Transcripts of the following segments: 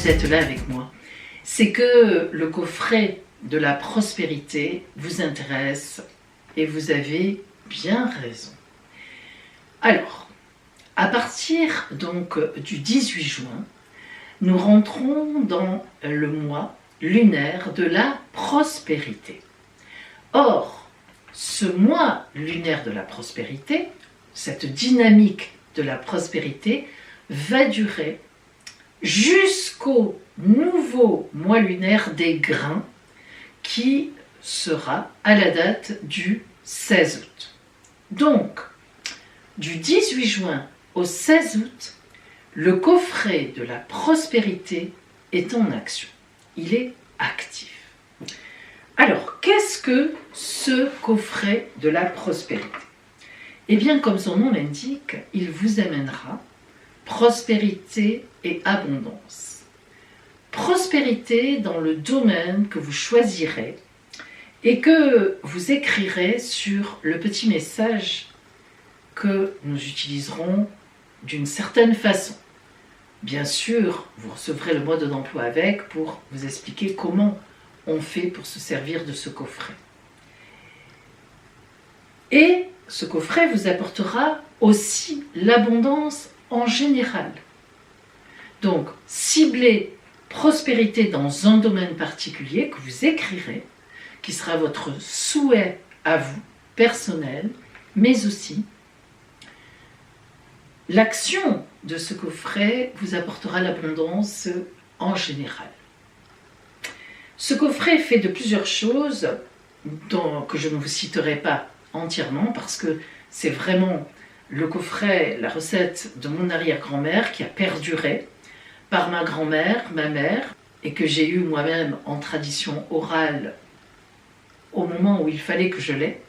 vous êtes là avec moi, c'est que le coffret de la prospérité vous intéresse et vous avez bien raison. Alors, à partir donc du 18 juin, nous rentrons dans le mois lunaire de la prospérité. Or, ce mois lunaire de la prospérité, cette dynamique de la prospérité, va durer jusqu'au nouveau mois lunaire des grains qui sera à la date du 16 août. Donc, du 18 juin au 16 août, le coffret de la prospérité est en action. Il est actif. Alors, qu'est-ce que ce coffret de la prospérité? Eh bien, comme son nom l'indique, il vous amènera prospérité et abondance. Prospérité dans le domaine que vous choisirez et que vous écrirez sur le petit message que nous utiliserons d'une certaine façon. Bien sûr, vous recevrez le mode d'emploi avec pour vous expliquer comment on fait pour se servir de ce coffret. Et ce coffret vous apportera aussi l'abondance en général. Donc, ciblez prospérité dans un domaine particulier que vous écrirez, qui sera votre souhait à vous, personnel, mais aussi l'action de ce coffret vous apportera l'abondance en général. Ce coffret est fait de plusieurs choses que je ne vous citerai pas entièrement parce que c'est vraiment le coffret, la recette de mon arrière-grand-mère qui a perduré par ma grand-mère, ma mère, et que j'ai eu moi-même en tradition orale au moment où il fallait que je l'aie.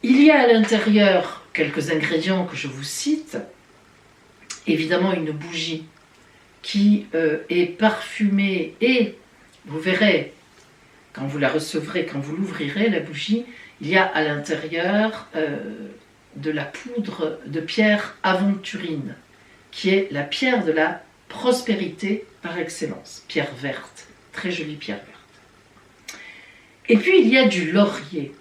Il y a à l'intérieur quelques ingrédients que je vous cite. Évidemment, une bougie qui est parfumée et vous verrez, quand vous la recevrez, quand vous l'ouvrirez, la bougie, il y a à l'intérieur de la poudre de pierre aventurine, qui est la pierre de la prospérité par excellence. Pierre verte, très jolie pierre verte. Et puis il y a du laurier,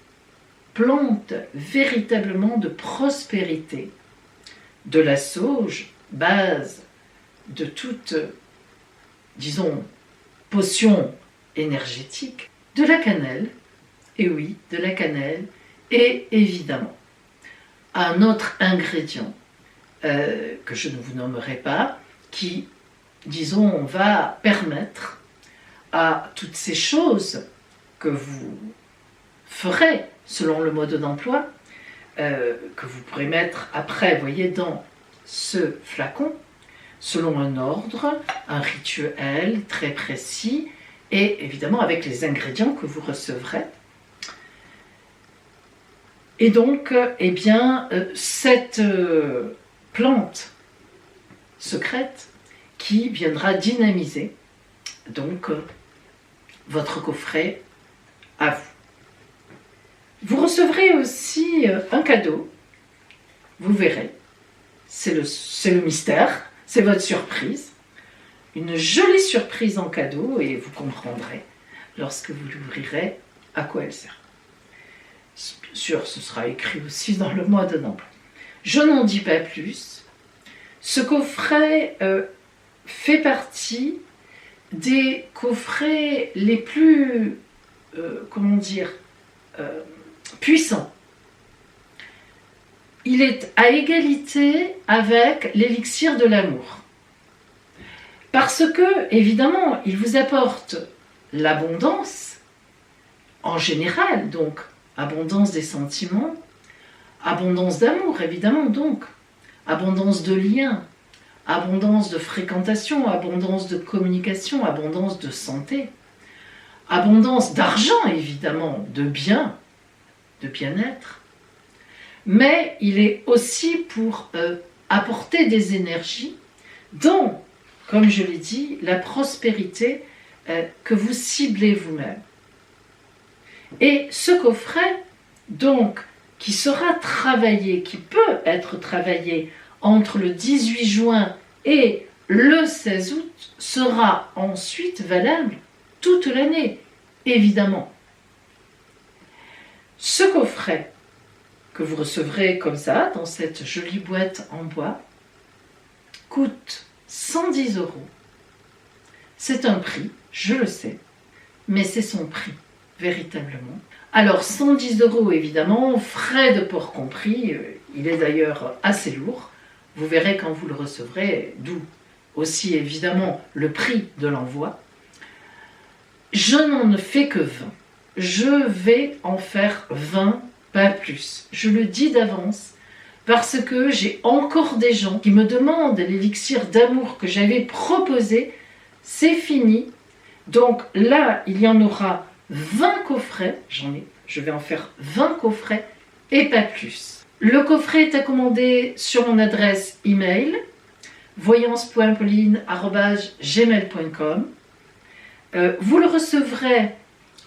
plante véritablement de prospérité, de la sauge, base de toute, disons, potion énergétique, de la cannelle, et oui, de la cannelle, et évidemment, un autre ingrédient que je ne vous nommerai pas, qui, disons, va permettre à toutes ces choses que vous ferez selon le mode d'emploi, que vous pourrez mettre après, voyez, dans ce flacon, selon un ordre, un rituel très précis, et évidemment avec les ingrédients que vous recevrez. Et donc, eh bien, cette plante secrète qui viendra dynamiser donc votre coffret à vous. Vous recevrez aussi un cadeau, vous verrez, c'est le mystère, c'est votre surprise, une jolie surprise en cadeau et vous comprendrez lorsque vous l'ouvrirez à quoi elle sert. Bien sûr, ce sera écrit aussi dans le mode d'emploi. Je n'en dis pas plus. Ce coffret fait partie des coffrets les plus, puissants. Il est à égalité avec l'élixir de l'amour. Parce que, évidemment, il vous apporte l'abondance en général, donc abondance des sentiments, abondance d'amour, évidemment, donc abondance de liens, abondance de fréquentation, abondance de communication, abondance de santé, abondance d'argent, évidemment, de bien, de bien-être. Mais il est aussi pour apporter des énergies dont, comme je l'ai dit, la prospérité que vous ciblez vous-même. Et ce coffret, donc, qui sera travaillé, qui peut être travaillé entre le 18 juin et le 16 août sera ensuite valable toute l'année, évidemment. Ce coffret que vous recevrez comme ça, dans cette jolie boîte en bois, coûte 110 €. C'est un prix, je le sais, mais c'est son prix, véritablement. Alors 110 € évidemment, frais de port compris, il est d'ailleurs assez lourd. Vous verrez quand vous le recevrez, d'où aussi évidemment le prix de l'envoi. Je n'en fais que 20. Je vais en faire 20, pas plus. Je le dis d'avance parce que j'ai encore des gens qui me demandent l'élixir d'amour que j'avais proposé. C'est fini. Donc là, il y en aura 20 coffrets. Je vais en faire 20 coffrets et pas plus. Le coffret est à commander sur mon adresse email voyance.pauline@gmail.com. Vous le recevrez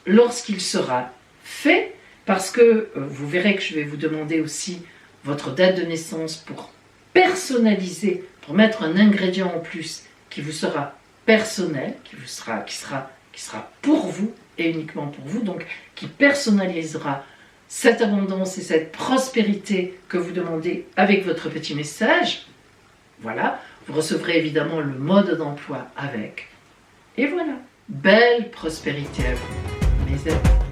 lorsqu'il sera fait, parce que vous verrez que je vais vous demander aussi votre date de naissance pour personnaliser, pour mettre un ingrédient en plus qui vous sera personnel, qui sera pour vous et uniquement pour vous, donc qui personnalisera cette abondance et cette prospérité que vous demandez avec votre petit message. Voilà, vous recevrez évidemment le mode d'emploi avec. Et voilà, belle prospérité à vous, mes amis.